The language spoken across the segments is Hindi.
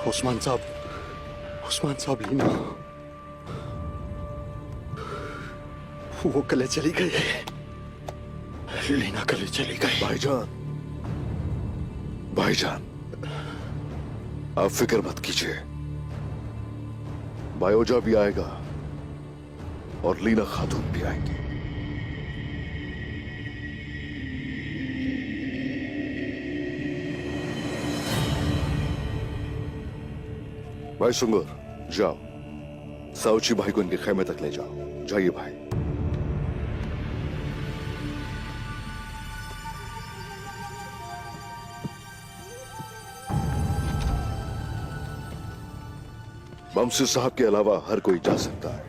उस्मान साहब लीना, वो कल चली गई। लीना कल चली गई। भाईजान, आप फिक्र मत कीजिए। बायोजा भी आएगा और लीना खातून भी आएंगी। भाई सुंगर, जाओ साउची भाई को इनके खेमे तक ले जाओ। जाइए भाई। बमसी साहब के अलावा हर कोई जा सकता है।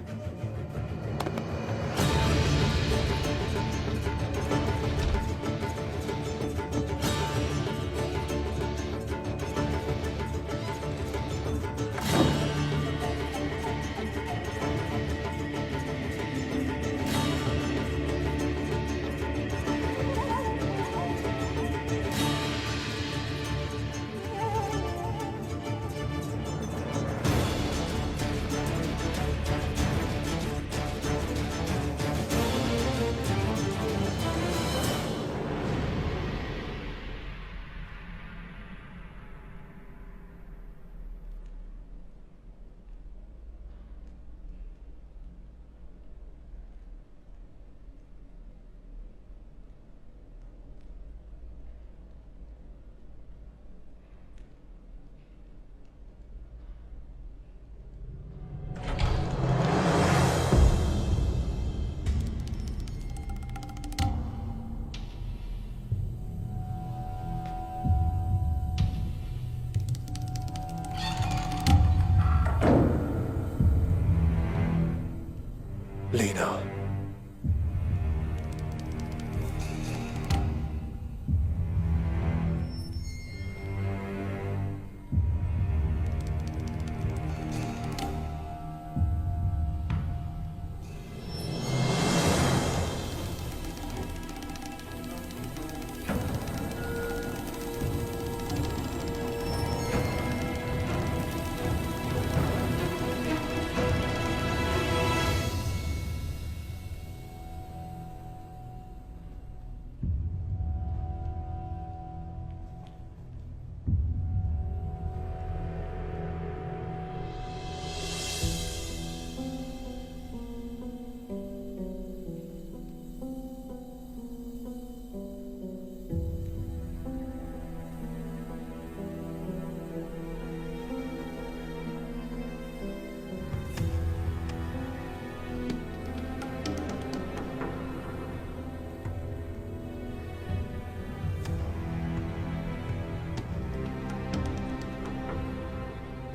लीना,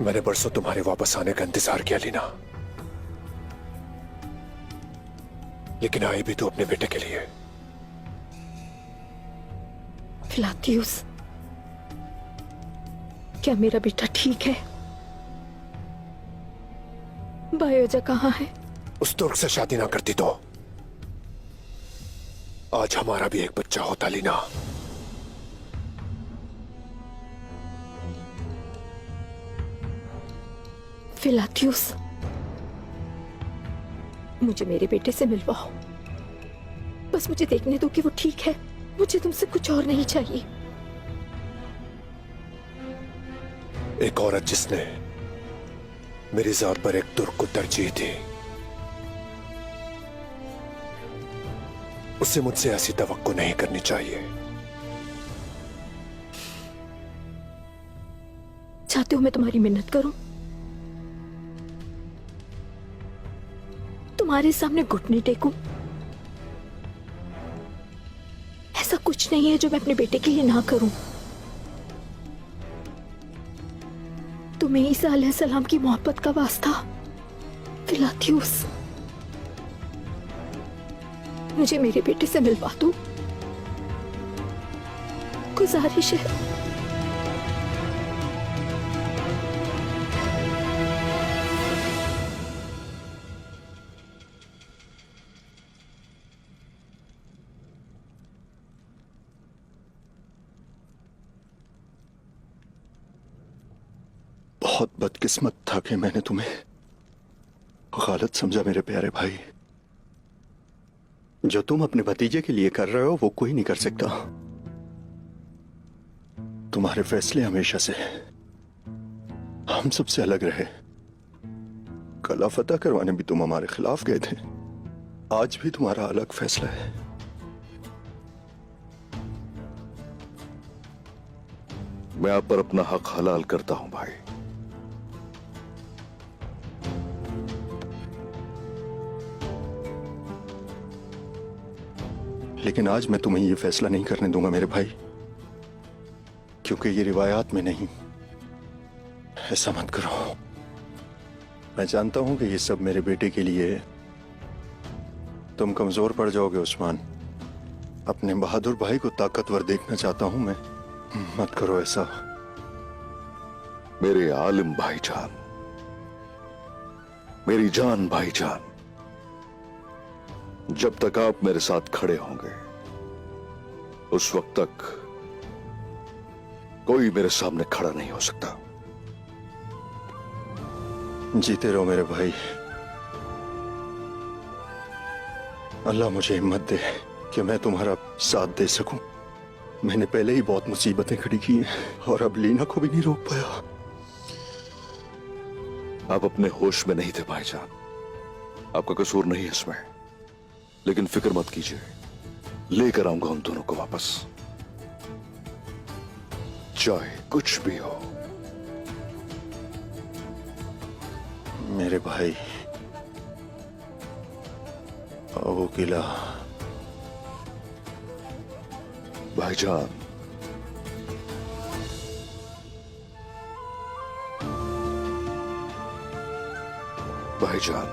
मैंने परसों तुम्हारे वापस आने का इंतजार किया लीना, लेकिन आई भी तो अपने बेटे के लिए। फिलातियुस, क्या मेरा बेटा ठीक है? बायोजा कहाँ है? उस तुर्क से शादी ना करती तो आज हमारा भी एक बच्चा होता लीना। फिलातियुस, मुझे मेरे बेटे से मिलवाओ। बस मुझे देखने दो कि वो ठीक है। मुझे तुमसे कुछ और नहीं चाहिए। एक औरत जिसने मेरी जात पर एक तुर्क को तरजीह दी, उसे मुझसे ऐसी तवक्को नहीं करनी चाहिए। चाहते हो मैं तुम्हारी मिन्नत करूं? तुम्हारे सामने घुटने टेकूं? ऐसा कुछ नहीं है जो मैं अपने बेटे के लिए ना करूं। तुम्हें ईसा अलैहिस्सलाम की मोहब्बत का वास्ता फिलातियुस, मुझे मेरे बेटे से मिलवा दो। गुजारिश है। बहुत बदकिस्मत था कि मैंने तुम्हें गलत समझा मेरे प्यारे भाई। जो तुम अपने भतीजे के लिए कर रहे हो वो कोई नहीं कर सकता। तुम्हारे फैसले हमेशा से हम सबसे अलग रहे। कला फतह करवाने भी तुम हमारे खिलाफ गए थे, आज भी तुम्हारा अलग फैसला है। मैं आप पर अपना हक हलाल करता हूं भाई। लेकिन आज मैं तुम्हें यह फैसला नहीं करने दूंगा मेरे भाई, क्योंकि ये रिवायात में नहीं। ऐसा मत करो। मैं जानता हूं कि ये सब मेरे बेटे के लिए है। तुम कमजोर पड़ जाओगे उस्मान। अपने बहादुर भाई को ताकतवर देखना चाहता हूं मैं। मत करो ऐसा। मेरे आलिम भाईजान, मेरी जान भाईजान, जब तक आप मेरे साथ खड़े होंगे उस वक्त तक कोई मेरे सामने खड़ा नहीं हो सकता। जीते रहो मेरे भाई। अल्लाह मुझे हिम्मत दे कि मैं तुम्हारा साथ दे सकूं। मैंने पहले ही बहुत मुसीबतें खड़ी की हैं और अब लीना को भी नहीं रोक पाया। आप अपने होश में नहीं थे भाईजान, आपका कसूर नहीं है इसमें। लेकिन फिक्र मत कीजिए, लेकर आऊंगा उन दोनों को वापस, चाहे कुछ भी हो। मेरे भाई अबू किला, भाईजान, भाईजान,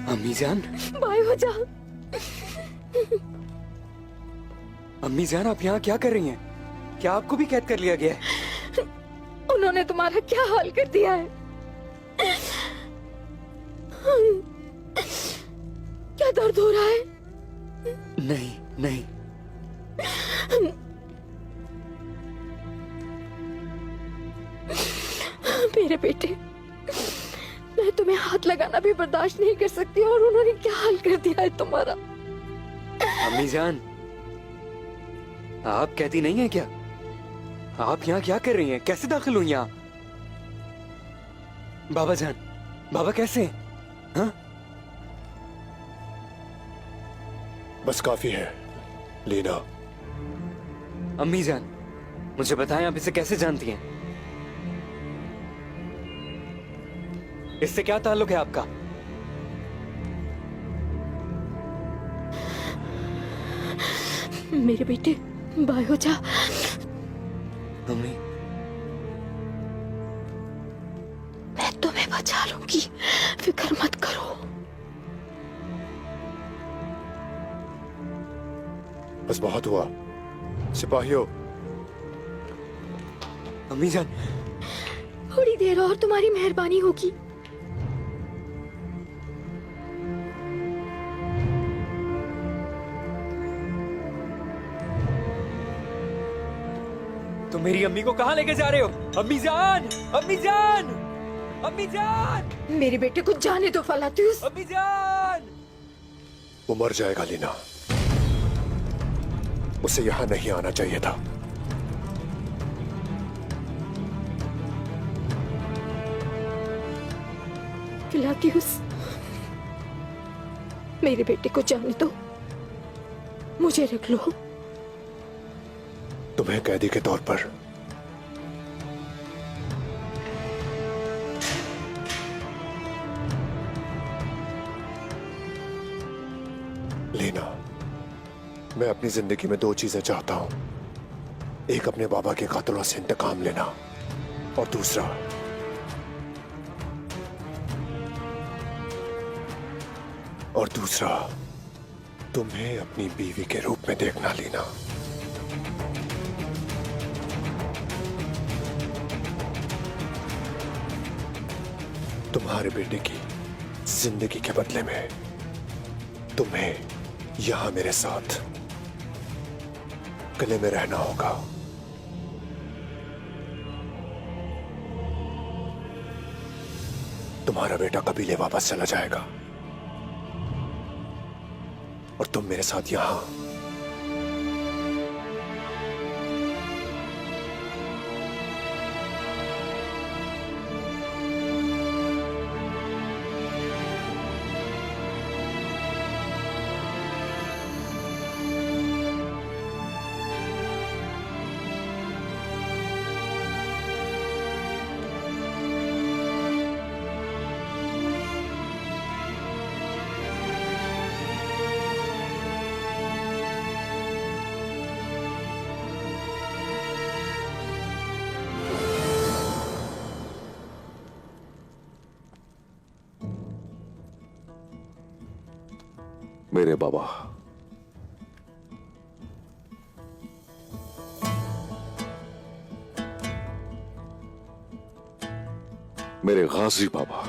अम्मी जान, भाई हो जा। अम्मी जान, आप यहाँ क्या कर रही हैं? क्या आपको भी कैद कर लिया गया है? उन्होंने तुम्हारा क्या हाल कर दिया है? क्या दर्द हो रहा है? नहीं नहीं, मेरे बेटे, मैं तुम्हें हाथ लगाना भी बर्दाश्त नहीं कर सकती और उन्होंने क्या हाल कर दिया है तुम्हारा। अम्मी जान, आप कहती नहीं है क्या? आप यहाँ क्या कर रही हैं? कैसे दाखिल हुई यहाँ? बाबा जान, बाबा कैसे हैं? हाँ? बस काफी है लीना। अम्मी जान, मुझे बताएं, आप इसे कैसे जानती हैं? इससे क्या ताल्लुक है आपका? मेरे बेटे, बाय हो जा। अम्मी, मैं तुम्हें बचा लूंगी, फिक्र मत करो। बस बहुत हुआ सिपाहियों। अम्मी जान, थोड़ी देर और तुम्हारी मेहरबानी होगी। तुम मेरी अम्मी को कहाँ लेके जा रहे हो? अम्मी जान, अम्मी जान, अम्मी जान, मेरे बेटे को जाने दो फलातूस। अम्मी जान। वो मर जाएगा लीना, उसे यहां नहीं आना चाहिए था। फिलातियुस, मेरे बेटे को जाने दो, मुझे रख लो। तुम्हें कैदी के तौर पर लेना। मैं अपनी जिंदगी में दो चीजें चाहता हूं, एक अपने बाबा के कातलों से इंतकाम लेना और दूसरा तुम्हें अपनी बीवी के रूप में देखना लेना। तुम्हारे बेटे की जिंदगी के बदले में तुम्हें यहां मेरे साथ किले में रहना होगा। तुम्हारा बेटा कबीले वापस चला जाएगा और तुम मेरे साथ यहां मेरे बाबा, मेरे गाजी बाबा,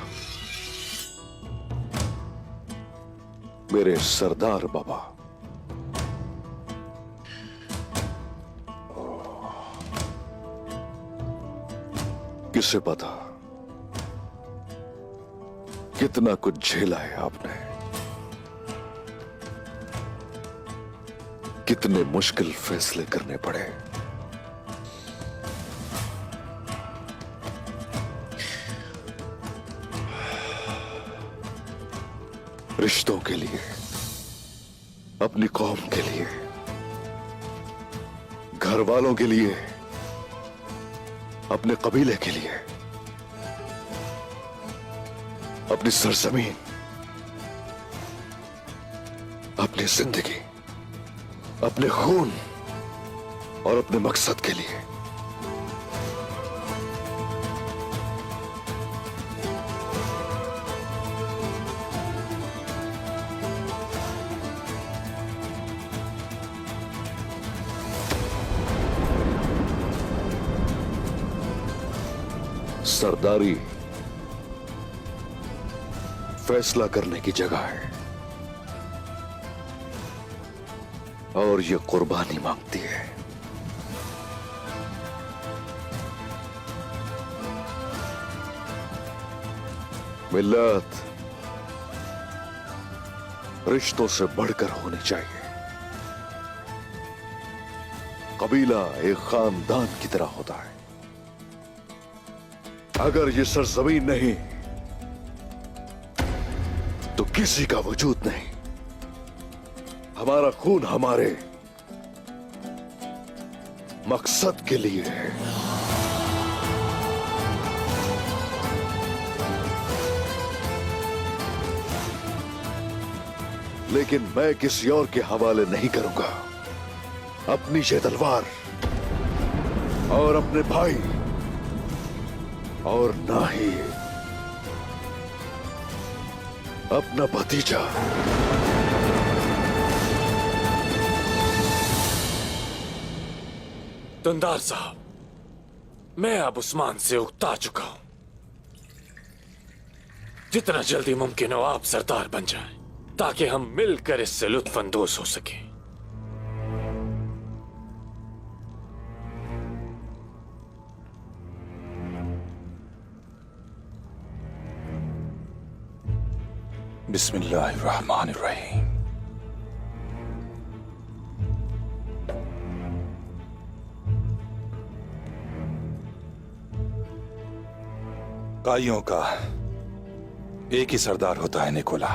मेरे सरदार बाबा, किसे पता कितना कुछ झेला है आपने, कितने मुश्किल फैसले करने पड़े। रिश्तों के लिए, अपनी कौम के लिए, घर वालों के लिए, अपने कबीले के लिए, अपनी सरजमीन, अपनी जिंदगी, अपने खून और अपने मकसद के लिए। सरदारी फैसला करने की जगह है और ये कुर्बानी मांगती है। मिल्लत रिश्तों से बढ़कर होनी चाहिए। कबीला एक खानदान की तरह होता है। अगर ये सरजमीन नहीं तो किसी का वजूद नहीं। हमारा खून हमारे मकसद के लिए है। लेकिन मैं किसी और के हवाले नहीं करूंगा अपनी ये तलवार और अपने भाई, और ना ही अपना भतीजा। दुंदार साहब, मैं अब उस्मान से उकता चुका हूं। जितना जल्दी मुमकिन हो आप सरदार बन जाएं, ताकि हम मिलकर इससे लुत्फानंदोज हो सकें। बिस्मिल्लाहिर्रहमानिर्रहीम। काइयों का एक ही सरदार होता है निकोला,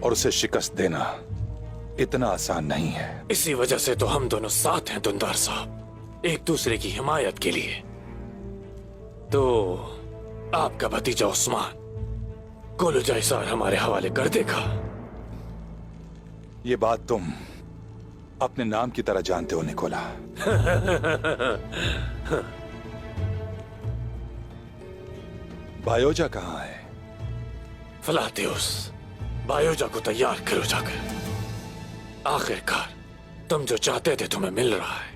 और उसे शिकस्त देना इतना आसान नहीं है। इसी वजह से तो हम दोनों साथ हैं दुंदार साहब, एक दूसरे की हिमायत के लिए। तो आपका भतीजा उस्मान गोलू जायसार हमारे हवाले कर देगा। ये बात तुम अपने नाम की तरह जानते हो निकोला। बायोजा कहाँ है? फ्लातियुस, बायोजा को तैयार करो जाकर। आखिरकार तुम जो चाहते थे तुम्हें मिल रहा है।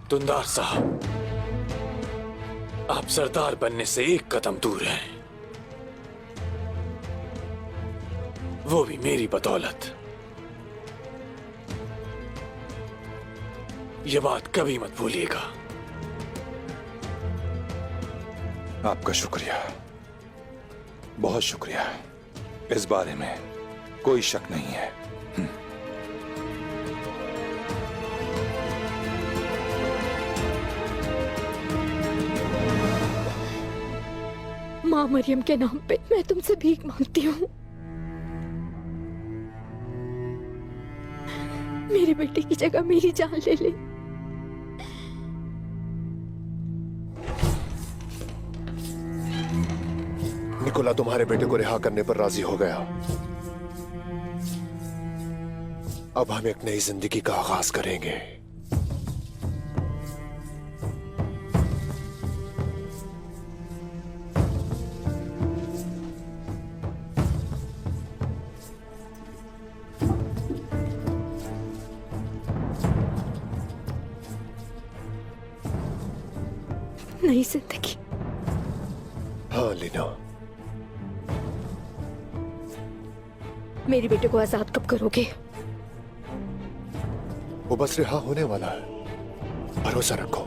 दुंदार साहब, आप सरदार बनने से एक कदम दूर हैं, वो भी मेरी बदौलत। ये बात कभी मत भूलिएगा। आपका शुक्रिया, बहुत शुक्रिया। इस बारे में कोई शक नहीं है। माँ मरियम के नाम पे मैं तुमसे भीख मांगती हूँ। मेरे बेटे की जगह मेरी जान ले ले। निकोला तुम्हारे बेटे को रिहा करने पर राजी हो गया। अब हम एक नई जिंदगी का आगाज करेंगे। नई जिंदगी। हाँ लीना, मेरे बेटे को आजाद कब करोगे? वो बस रिहा होने वाला है, भरोसा रखो।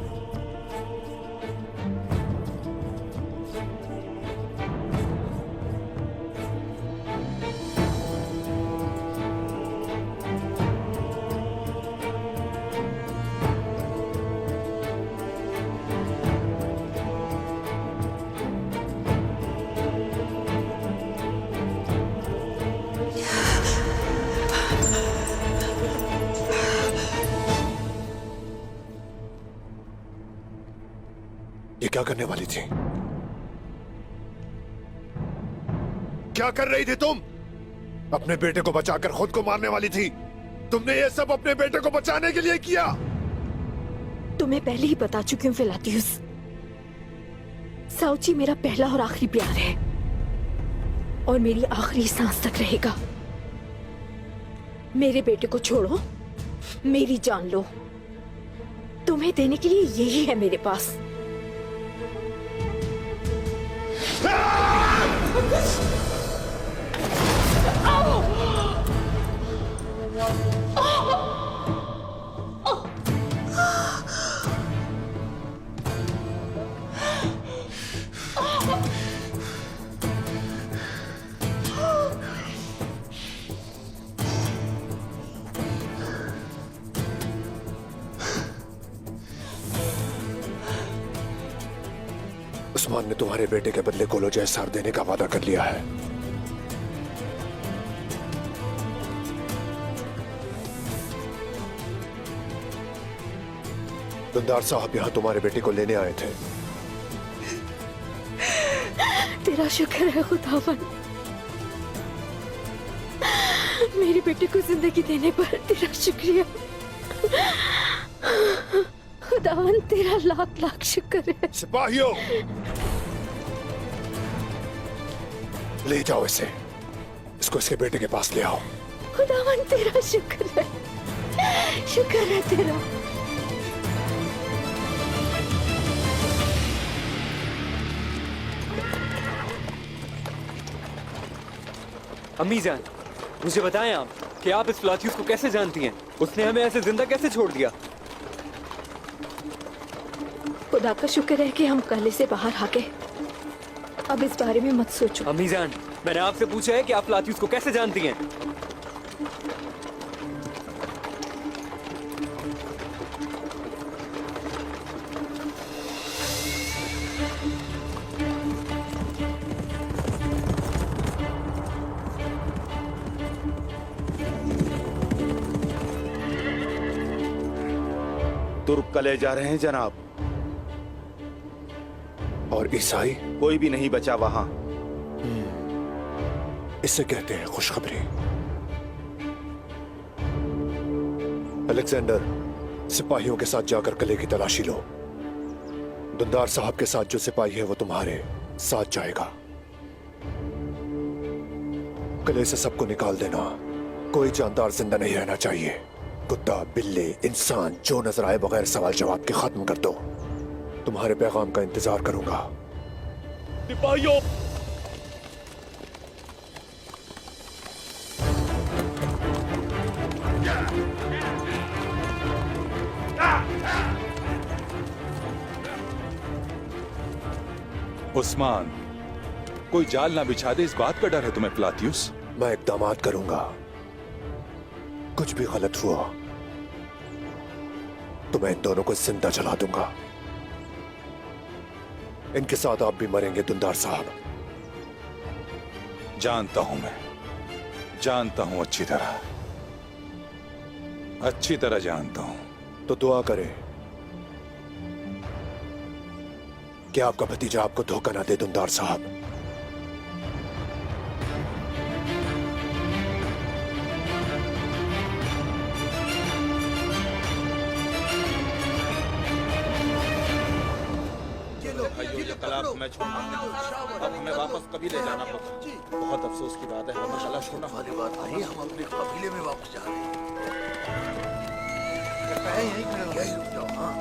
ये क्या करने वाली थी? क्या कर रही थी तुम? अपने बेटे को बचाकर खुद को मारने वाली थी। तुमने ये सब अपने बेटे को बचाने के लिए किया। तुम्हें पहले ही बता चुकी हूँ फिलातियुस, साउची मेरा पहला और आखिरी प्यार है और मेरी आखिरी सांस तक रहेगा। मेरे बेटे को छोड़ो, मेरी जान लो। तुम्हें देने के लिए यही है मेरे पास। उस्मान ने तुम्हारे बेटे के बदले गोलो जैसार देने का वादा कर लिया है। दुंदार साहब यहाँ तुम्हारे बेटे को लेने आए थे। तेरा शुक्र है खुदावन, मेरे बेटे को जिंदगी देने पर तेरा शुक्रिया। खुदावन तेरा लाख लाख शुक्र है। सिपाहियों, ले जाओ इसे। इसको इसके बेटे के पास ले आओ। खुदावन तेरा शुक्र है, शुक्र है तेरा। अम्मी जान, मुझे बताएं आप कि आप इस फ्लातियुस को कैसे जानती हैं? उसने हमें ऐसे जिंदा कैसे छोड़ दिया? खुदा का शुक्र है कि हम कले से बाहर आ गए। अब इस बारे में मत सोचो। अम्मी जान, मैंने आपसे पूछा है कि आप फ्लातियुस को कैसे जानती हैं? तुर्क कले जा रहे हैं जनाब। और ईसाई? कोई भी नहीं बचा वहां। इसे कहते हैं खुशखबरी। अलेक्जेंडर, सिपाहियों के साथ जाकर किले की तलाशी लो। दुंदार साहब के साथ जो सिपाही है वो तुम्हारे साथ जाएगा। किले से सबको निकाल देना। कोई जानदार जिंदा नहीं रहना चाहिए। कुत्ता, बिल्ली, इंसान जो नजर आए बगैर सवाल जवाब के खत्म कर दो। तुम्हारे पैगाम का इंतजार करूंगा। सिपाहियों, उस्मान, कोई जाल ना बिछा दे, इस बात का डर है तुम्हें प्लातियुस? मैं इक़दामात करूंगा। कुछ भी गलत हुआ तो मैं इन दोनों को जिंदा जला दूंगा। इनके साथ आप भी मरेंगे दुंदार साहब। जानता हूं, मैं जानता हूं अच्छी तरह जानता हूं। तो दुआ करें कि आपका भतीजा आपको धोखा ना दे दुंदार साहब। मैं अब हमें वापस कबीले जाना होगा। बहुत अफसोस की बात है, हमें खलाश होना वाली बात नहीं। हम अपने कबीले में वापस जा रहे हैं। यहीं रुक जाओ। हाँ,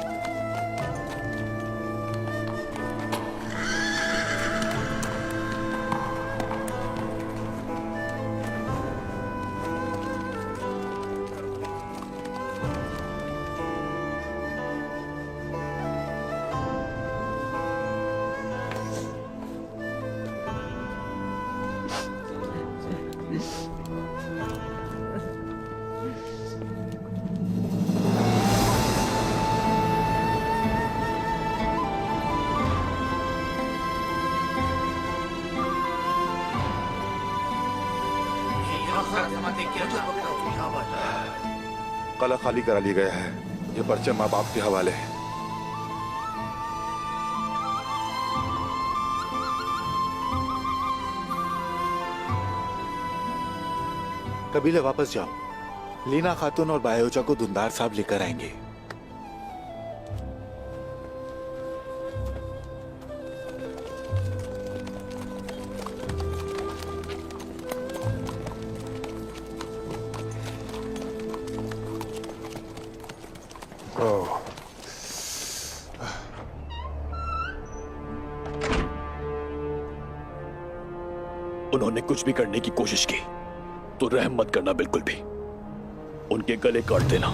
कला खाली करा लिया गया है। ये पर्चा माँ बाप के हवाले है। कबीले वापस जाओ। लीना खातून और बायोचा को दुंदार साहब लेकर आएंगे। उन्होंने कुछ भी करने की कोशिश की तो रहम मत करना, बिल्कुल भी। उनके गले काट देना।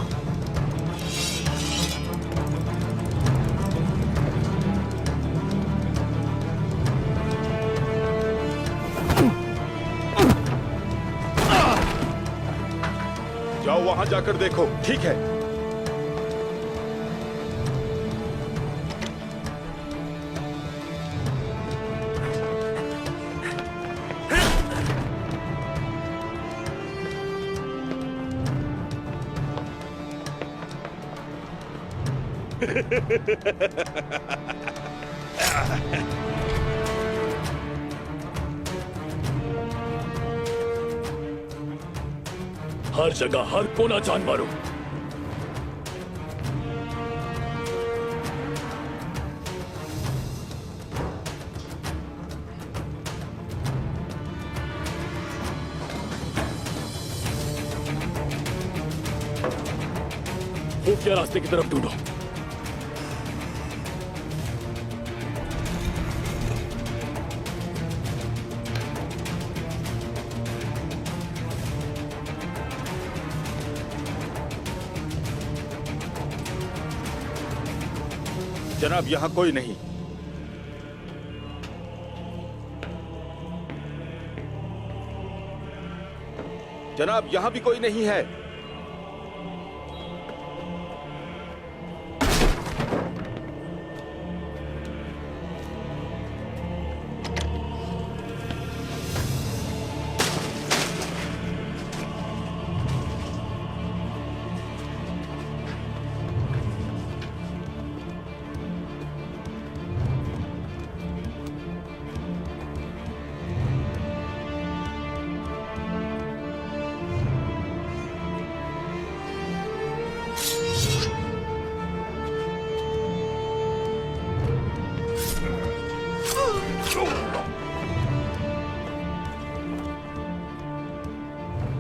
जाओ वहां जाकर देखो। ठीक है। हर जगह हर कोना जान मारो। खुफिया रास्ते की तरफ ढूंढो। जनाब, यहां कोई नहीं। जनाब, यहां भी कोई नहीं है।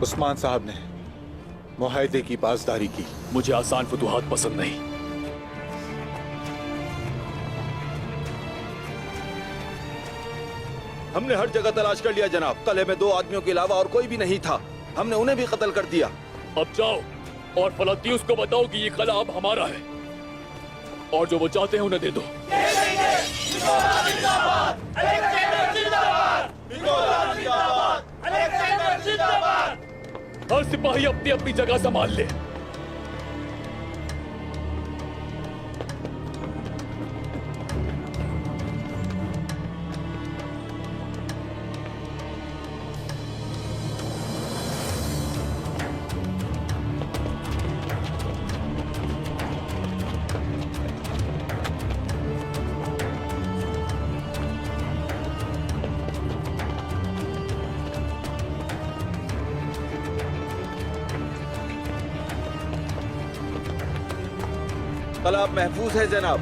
उस्मान साहब ने मुआहदे की पासदारी की। मुझे आसान फतूहात पसंद नहीं। हमने हर जगह तलाश कर लिया जनाब। तले में 2 आदमियों के अलावा और कोई भी नहीं था। हमने उन्हें भी कत्ल कर दिया। अब जाओ और फलतियुस को बताओ कि ये किला अब हमारा है और जो वो चाहते हैं उन्हें दे दो। हर सिपाही अपनी अपनी जगह संभाल ले। तालाब महफूज है जनाब।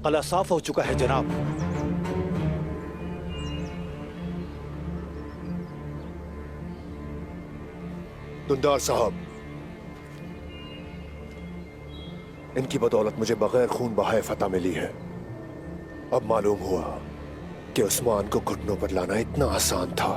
कला साफ हो चुका है जनाब। दुंदार साहब, इनकी बदौलत मुझे बगैर खून बहाए फतह मिली है। अब मालूम हुआ कि उस्मान को घुटनों पर लाना इतना आसान था।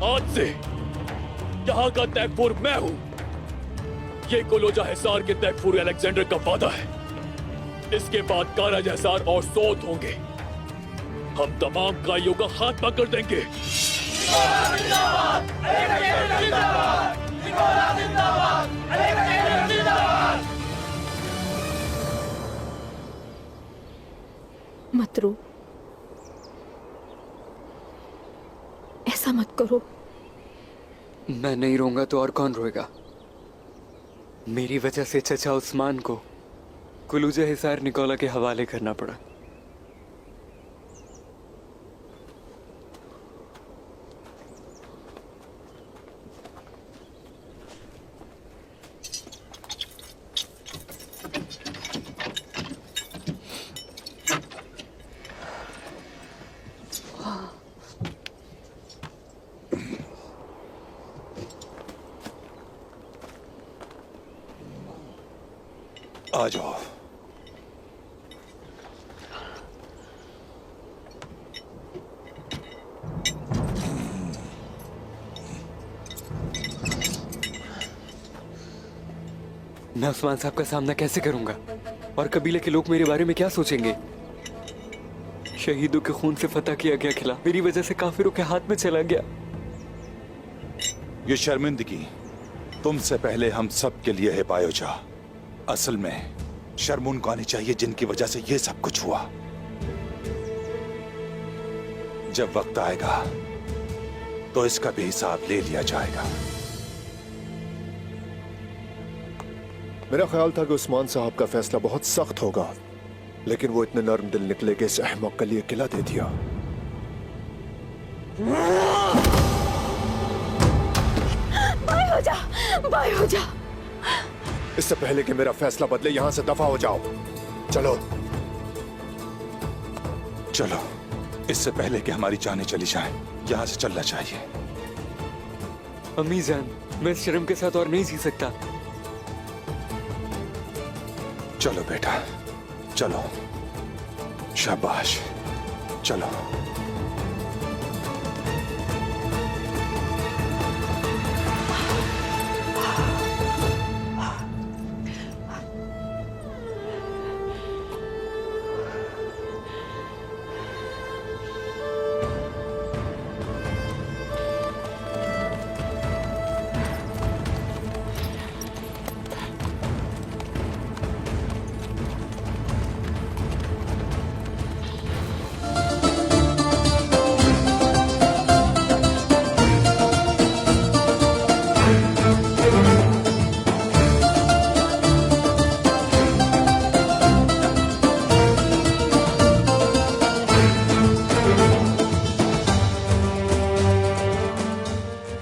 आज से यहाँ का तैफूर मैं हूँ। ये कोलोजा हिसार के तैफूर अलेक्जेंडर का वादा है। इसके बाद काराज हिसार और सोत होंगे। हम तमाम काइयों का खात्मा कर देंगे। मत रो, ऐसा मत करो। मैं नहीं रोऊंगा तो और कौन रोएगा? मेरी वजह से चचा उस्मान को कुलूजा हिसार निकोला के हवाले करना पड़ा। आ जाओ। मैं उस्मान साहब का सामना कैसे करूंगा? और कबीले के लोग मेरे बारे में क्या सोचेंगे? शहीदों के खून से फतह किया गया किला मेरी वजह से काफिरों के हाथ में चला गया। ये शर्मिंदगी तुमसे पहले हम सब के लिए है बायोजा। असल में शर्म उनको आनी चाहिए जिनकी वजह से ये सब कुछ हुआ। जब वक्त आएगा तो इसका भी हिसाब ले लिया जाएगा। मेरा ख्याल था कि उस्मान साहब का फैसला बहुत सख्त होगा, लेकिन वो इतने नर्म दिल निकले कि इस अहमक के लिए किला दे दिया। बाय हो जा, बाय हो जा। इससे पहले कि मेरा फैसला बदले यहां से दफा हो जाओ। चलो चलो। इससे पहले कि हमारी जानें चली जाएं, यहां से चलना चाहिए। अम्मी जान, मैं इस शर्म के साथ और नहीं जी सकता। चलो बेटा, चलो। शाबाश, चलो।